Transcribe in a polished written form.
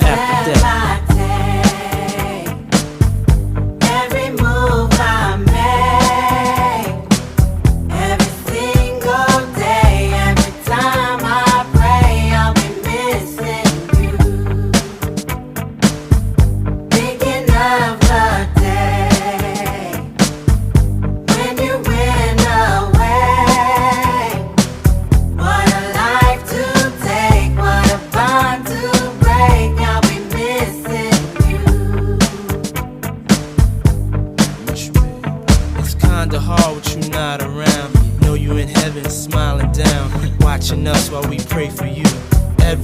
after death. Kinda hard with you not around. Know you in heaven smiling down, watching us while we pray for you.